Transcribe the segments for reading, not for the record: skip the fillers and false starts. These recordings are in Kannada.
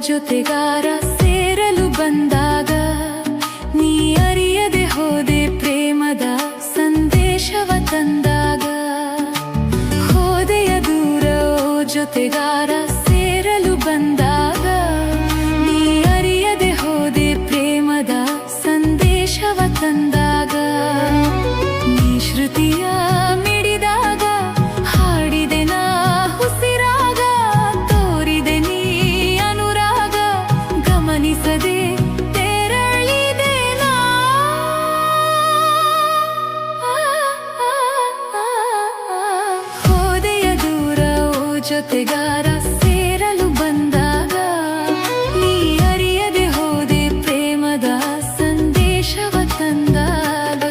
ಜೊತೆಗಾರ ಸೇರಲು ಬಂದಾಗ ನೀ ಅರಿಯದೆ ಹೋದೆ ಪ್ರೇಮದ ಸಂದೇಶವ ತಂದಾಗ ಹೋದೆಯ ದೂರ ಓ ಜೊತೆಗಾರ ಸೇರಲು ಬಂದಾಗ ನೀ ಅರಿಯದೆ ಹೋದೆ ಪ್ರೇಮದ ಸಂದೇಶವ ತಂದಾಗ ನೀ ಶ್ರುತಿಯ ಮಿಡಿದಾಗ ಹಾಡಿದೆ ನಾ ಹುಸಿರಾಗ ತೋರಿದೆ ನೀ ಅನುರಾಗ ಗಮನಿಸದೆ ತೆರಳಿದೆ ನಾ ಹೋದೆಯ ದೂರ ಓ ಜೊತೆಗಾರ ಸೇರಲು ಬಂದಾಗ ನೀ ಅರಿಯದೆ ಹೋದೆ ಪ್ರೇಮದ ಸಂದೇಶವ ತಂದಾಗ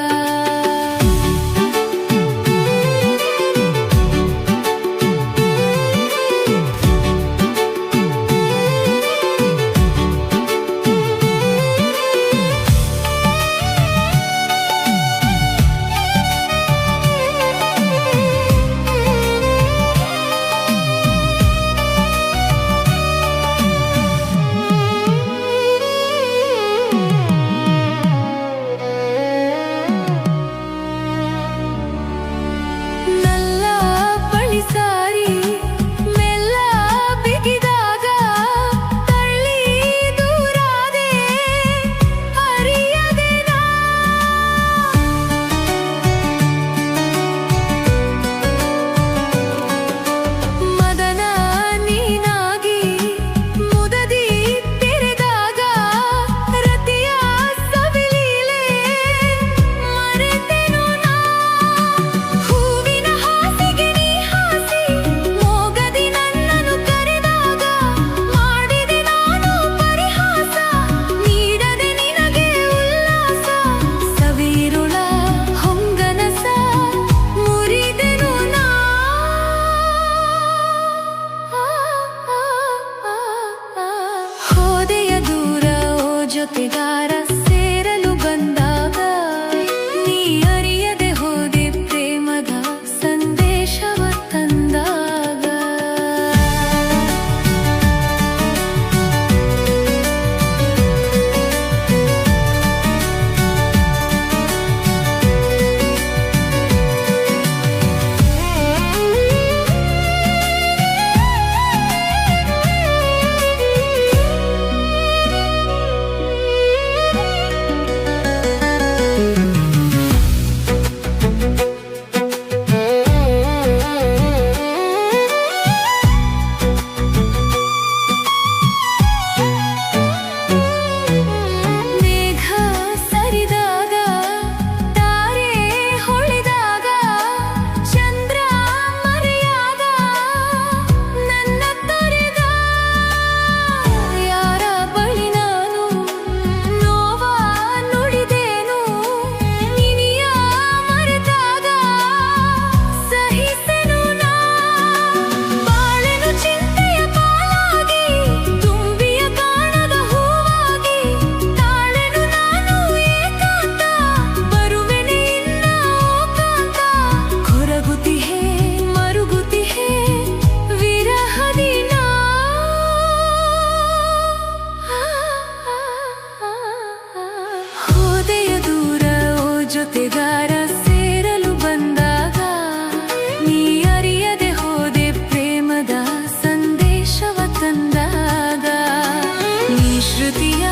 ಜೊತೆಗಾರ ಸೇರಲು ಬಂದಾಗ ನೀ ಅರಿಯದೆ ಹೋದೆ ಪ್ರೇಮದ ಸಂದೇಶವ ತಂದಾಗ ಜೊತೆಗಾರ ಸೇರಲು ಬಂದಾಗ ನೀ ಅರಿಯದೆ ಹೋದೆ ಪ್ರೇಮದ ಸಂದೇಶವ ತಂದಾಗ ನೀ ಶ್ರುತಿಯ